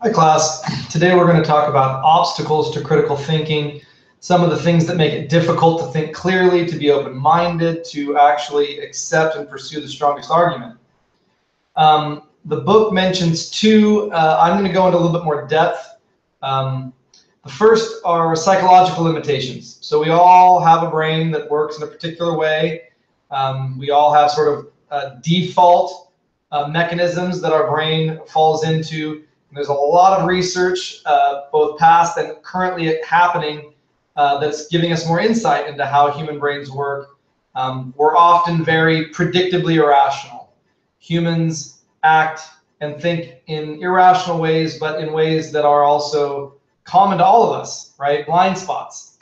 Hi class, today we're going to talk about obstacles to critical thinking, some of the things that make it difficult to think clearly, to be open-minded, to actually accept and pursue the strongest argument. The book mentions two. I'm going to go into a little bit more depth. The first are psychological limitations. So we all have a brain that works in a particular way. We all have sort of default mechanisms that our brain falls into. There's a lot of research, both past and currently happening, that's giving us more insight into how human brains work. We're often very predictably irrational. Humans act and think in irrational ways, but in ways that are also common to all of us, right? Blind spots.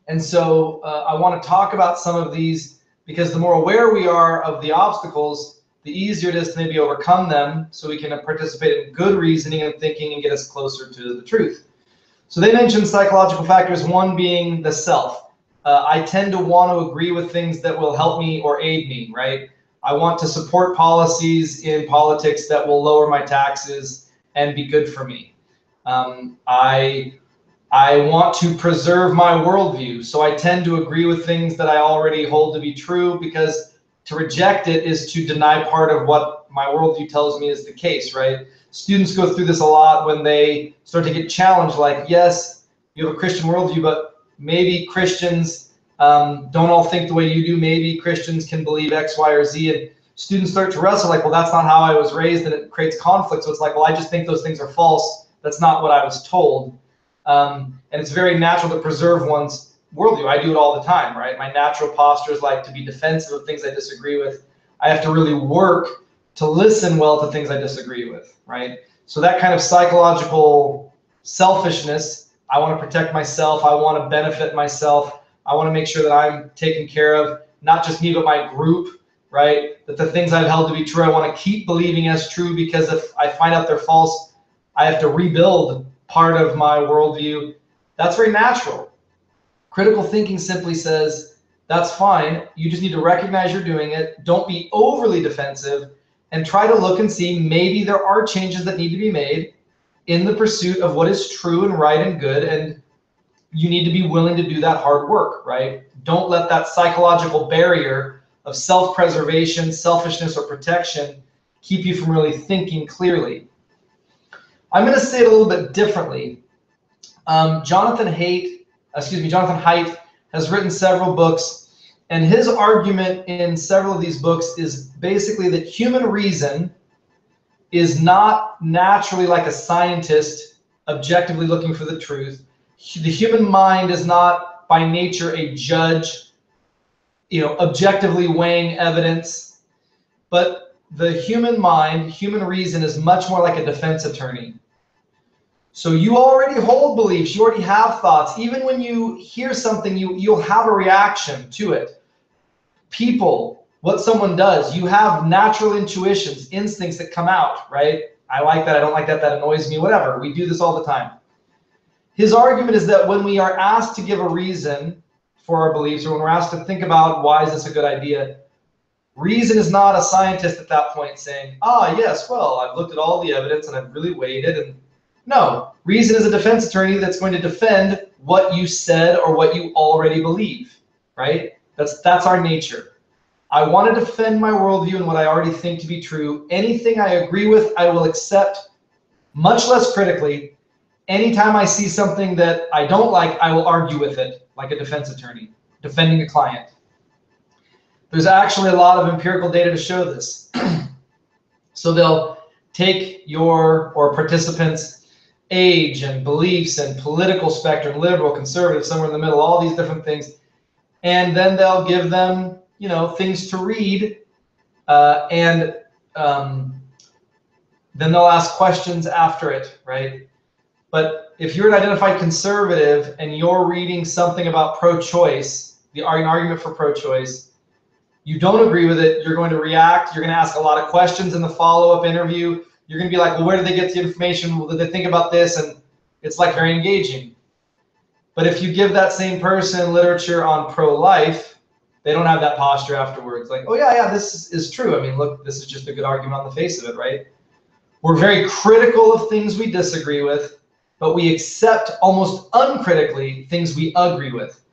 And so I want to talk about some of these because the more aware we are of the obstacles, the easier it is to maybe overcome them so we can participate in good reasoning and thinking and get us closer to the truth. So they mentioned psychological factors, one being the self. I tend to want to agree with things that will help me or aid me, right? I want to support policies in politics that will lower my taxes and be good for me. I want to preserve my worldview, so I tend to agree with things that I already hold to be true, because to reject it is to deny part of what my worldview tells me is the case, right? Students go through this a lot when they start to get challenged, like, yes, you have a Christian worldview, but maybe Christians don't all think the way you do. Maybe Christians can believe X, Y, or Z. And students start to wrestle like, well, that's not how I was raised, and it creates conflict. So it's like, well, I just think those things are false. That's not what I was told. And it's very natural to preserve one's worldview. I do it all the time, right? My natural posture is like to be defensive of things I disagree with. I have to really work to listen well to things I disagree with, right? So that kind of psychological selfishness, I want to protect myself, I want to benefit myself, I want to make sure that I'm taken care of, not just me, but my group, right? That the things I've held to be true, I want to keep believing as true, because if I find out they're false, I have to rebuild part of my worldview. That's very natural. Critical thinking simply says, that's fine. You just need to recognize you're doing it. Don't be overly defensive, and try to look and see maybe there are changes that need to be made in the pursuit of what is true and right and good. And you need to be willing to do that hard work, right? Don't let that psychological barrier of self-preservation, selfishness, or protection keep you from really thinking clearly. I'm going to say it a little bit differently. Jonathan Haidt has written several books, and his argument in several of these books is basically that human reason is not naturally like a scientist objectively looking for the truth. The human mind is not by nature a judge, objectively weighing evidence, but the human mind, human reason, is much more like a defense attorney. So you already hold beliefs, you already have thoughts. Even when you hear something, you'll have a reaction to it. People, what someone does, you have natural intuitions, instincts that come out, right? I like that, I don't like that, that annoys me, whatever. We do this all the time. His argument is that when we are asked to give a reason for our beliefs, or when we're asked to think about why is this a good idea, reason is not a scientist at that point saying, yes, well, I've looked at all the evidence and I've really weighed it. And no, reason is a defense attorney that's going to defend what you said or what you already believe, right? That's our nature. I want to defend my worldview and what I already think to be true. Anything I agree with, I will accept much less critically. Anytime I see something that I don't like, I will argue with it like a defense attorney, defending a client. There's actually a lot of empirical data to show this. So they'll take your or participants' age and beliefs and political spectrum, liberal, conservative, somewhere in the middle, all these different things. And then they'll give them, things to read, and then they'll ask questions after it, right? But if you're an identified conservative and you're reading something about pro-choice, an argument for pro-choice, you don't agree with it, you're going to react, you're going to ask a lot of questions in the follow-up interview. You're going to be like, well, where did they get the information? Well, did they think about this? And it's like very engaging. But if you give that same person literature on pro-life, they don't have that posture afterwards. Like, oh, yeah, this is true. I mean, look, this is just a good argument on the face of it, right? We're very critical of things we disagree with, but we accept almost uncritically things we agree with.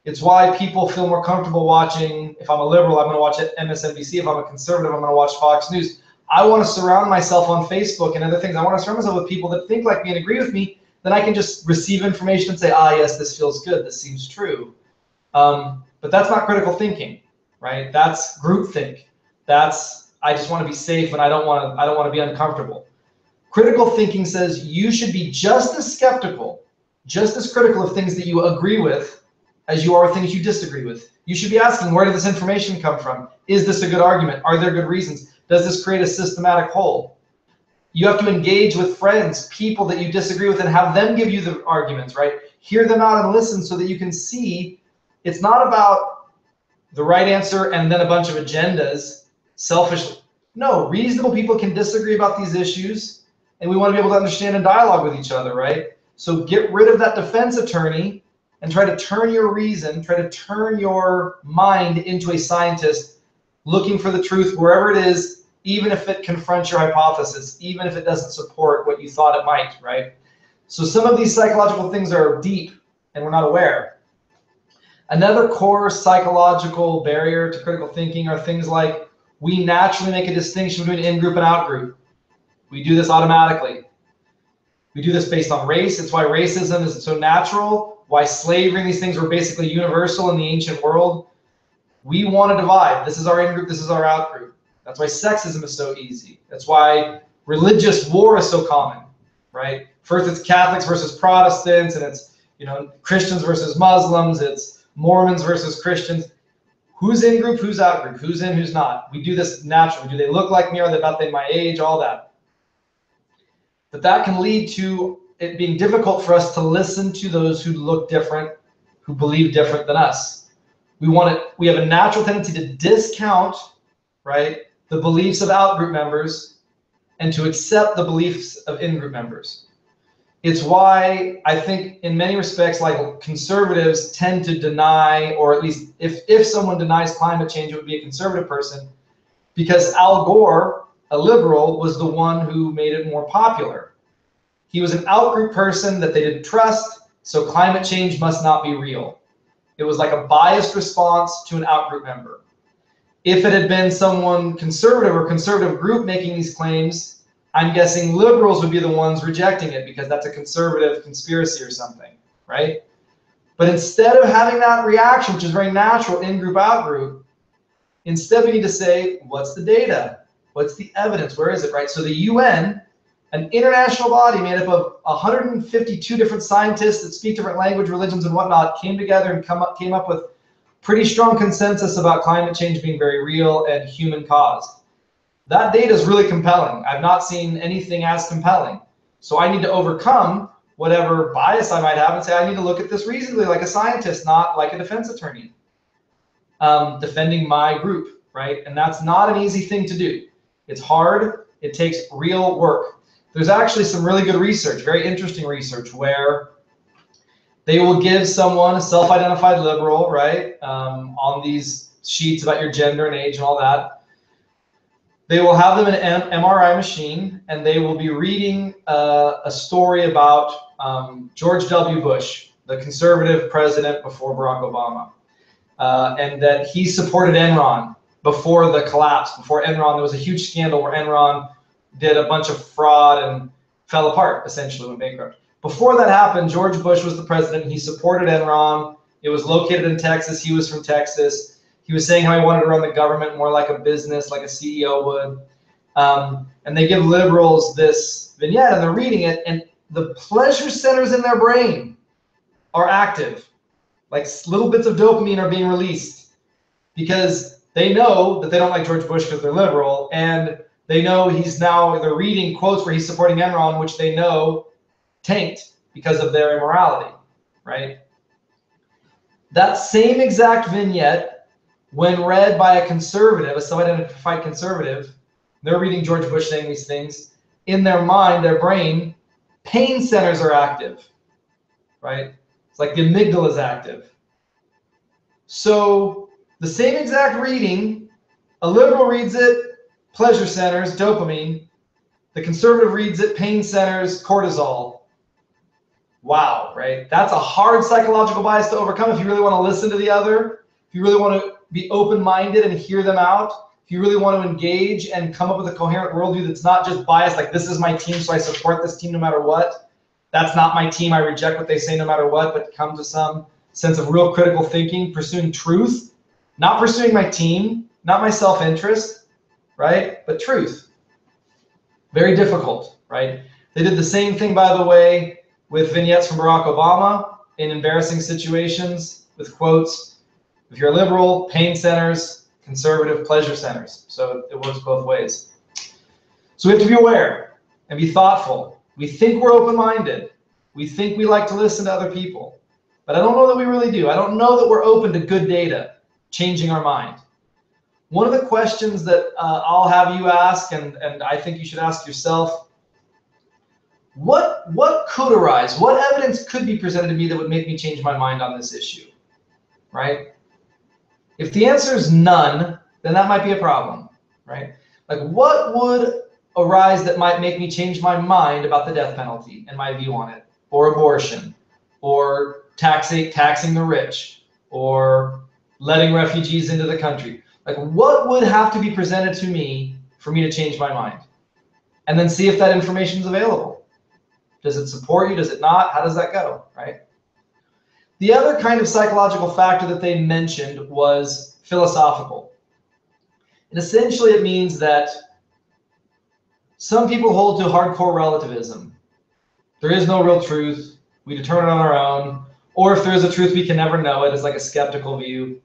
It's why people feel more comfortable watching. If I'm a liberal, I'm going to watch MSNBC. If I'm a conservative, I'm going to watch Fox News. I want to surround myself on Facebook and other things. I want to surround myself with people that think like me and agree with me. Then I can just receive information and say, ah, yes, this feels good. This seems true. But that's not critical thinking, right? That's groupthink. That's, I just want to be safe and I don't want to be uncomfortable. Critical thinking says you should be just as skeptical, just as critical of things that you agree with as you are things you disagree with. You should be asking, where did this information come from? Is this a good argument? Are there good reasons? Does this create a systematic whole? You have to engage with friends, people that you disagree with, and have them give you the arguments, right? Hear them out and listen so that you can see it's not about the right answer and then a bunch of agendas, selfish. No, reasonable people can disagree about these issues, and we want to be able to understand and dialogue with each other, right? So get rid of that defense attorney and try to turn your reason, try to turn your mind into a scientist looking for the truth wherever it is, even if it confronts your hypothesis, even if it doesn't support what you thought it might, right? So some of these psychological things are deep and we're not aware. Another core psychological barrier to critical thinking are things like we naturally make a distinction between in-group and out-group. We do this automatically. We do this based on race. It's why racism is so natural, why slavery and these things were basically universal in the ancient world. We want to divide. This is our in-group, this is our out-group. That's why sexism is so easy. That's why religious war is so common, right? First it's Catholics versus Protestants, and it's, you know, Christians versus Muslims, it's Mormons versus Christians. Who's in group, who's out group, who's in, who's not? We do this naturally. Do they look like me? Are they about my age? All that. But that can lead to it being difficult for us to listen to those who look different, who believe different than us. We have a natural tendency to discount, right, the beliefs of out-group members and to accept the beliefs of in-group members. It's why I think in many respects, like conservatives tend to deny, or at least if someone denies climate change, it would be a conservative person, because Al Gore, a liberal, was the one who made it more popular. He was an out-group person that they didn't trust, so climate change must not be real. It was like a biased response to an out-group member. If it had been someone conservative or conservative group making these claims, I'm guessing liberals would be the ones rejecting it because that's a conservative conspiracy or something, right? But instead of having that reaction, which is very natural, in-group, out-group, instead we need to say, what's the data? What's the evidence? Where is it, right? So the UN, an international body made up of 152 different scientists that speak different language, religions, and whatnot, came together and came up with pretty strong consensus about climate change being very real and human-caused. That data is really compelling. I've not seen anything as compelling. So I need to overcome whatever bias I might have and say, I need to look at this reasonably like a scientist, not like a defense attorney, defending my group, right? And that's not an easy thing to do. It's hard. It takes real work. There's actually some really good research, very interesting research, where they will give someone a self-identified liberal, right, on these sheets about your gender and age and all that. They will have them in an MRI machine, and they will be reading a story about George W. Bush, the conservative president before Barack Obama, and that he supported Enron before the collapse. Before Enron, there was a huge scandal where Enron did a bunch of fraud and fell apart, essentially, went bankrupt. Before that happened, George Bush was the president. He supported Enron. It was located in Texas. He was from Texas. He was saying how he wanted to run the government more like a business, like a CEO would. And they give liberals this vignette, and they're reading it, and the pleasure centers in their brain are active. Like little bits of dopamine are being released because they know that they don't like George Bush because they're liberal, and they know they're reading quotes where he's supporting Enron, which they know tanked because of their immorality, right? That same exact vignette, when read by a conservative, a self-identified conservative, they're reading George Bush saying these things, in their mind, their brain, pain centers are active, right? It's like the amygdala is active. So the same exact reading, a liberal reads it, pleasure centers, dopamine. The conservative reads it, pain centers, cortisol. Wow, right? That's a hard psychological bias to overcome if you really want to listen to the other, if you really want to be open-minded and hear them out, if you really want to engage and come up with a coherent worldview that's not just biased, like this is my team, so I support this team no matter what. That's not my team, I reject what they say no matter what, but come to some sense of real critical thinking, pursuing truth, not pursuing my team, not my self-interest, right? But truth. Very difficult, right? They did the same thing, by the way, with vignettes from Barack Obama in embarrassing situations with quotes. If you're a liberal, pain centers, conservative, pleasure centers. So it works both ways. So we have to be aware and be thoughtful. We think we're open-minded. We think we like to listen to other people. But I don't know that we really do. I don't know that we're open to good data changing our mind. One of the questions that I'll have you ask, and I think you should ask yourself, what could arise? What evidence could be presented to me that would make me change my mind on this issue, right? If the answer is none, then that might be a problem, right? Like what would arise that might make me change my mind about the death penalty and my view on it, or abortion, or taxing the rich, or letting refugees into the country? Like what would have to be presented to me for me to change my mind? And then see if that information is available. Does it support you? Does it not? How does that go, right? The other kind of psychological factor that they mentioned was philosophical. And essentially it means that some people hold to hardcore relativism. There is no real truth. We determine it on our own. Or if there is a truth, we can never know it. It's like a skeptical view.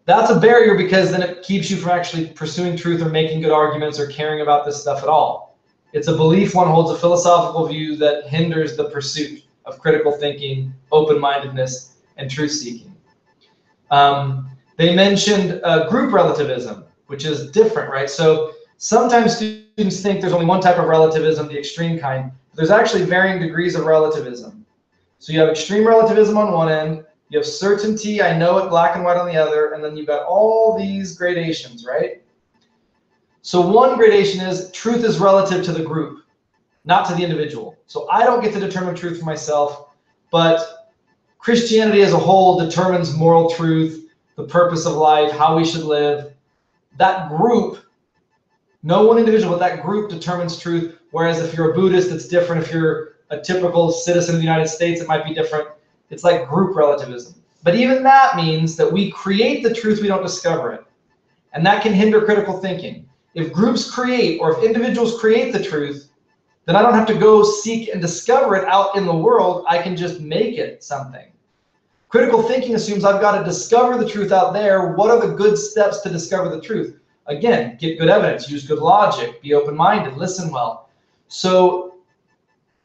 That's a barrier because then it keeps you from actually pursuing truth or making good arguments or caring about this stuff at all. It's a belief one holds, a philosophical view that hinders the pursuit of critical thinking, open-mindedness, and truth-seeking. They mentioned group relativism, which is different, right? So sometimes students think there's only one type of relativism, the extreme kind. There's actually varying degrees of relativism. So you have extreme relativism on one end, you have certainty, I know it, black and white on the other, and then you've got all these gradations, right? So one gradation is truth is relative to the group, not to the individual. So I don't get to determine truth for myself, but Christianity as a whole determines moral truth, the purpose of life, how we should live. That group, no one individual, but that group determines truth. Whereas if you're a Buddhist, it's different. If you're a typical citizen of the United States, it might be different. It's like group relativism. But even that means that we create the truth, we don't discover it. And that can hinder critical thinking. If groups create, or if individuals create the truth, then I don't have to go seek and discover it out in the world. I can just make it something. Critical thinking assumes I've got to discover the truth out there. What are the good steps to discover the truth? Again, get good evidence, use good logic, be open-minded, listen well. So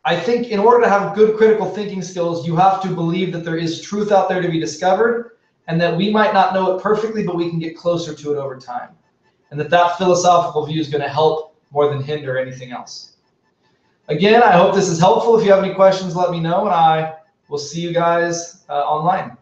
I think in order to have good critical thinking skills, you have to believe that there is truth out there to be discovered and that we might not know it perfectly, but we can get closer to it over time. And that philosophical view is going to help more than hinder anything else. Again, I hope this is helpful. If you have any questions, let me know, and I will see you guys online.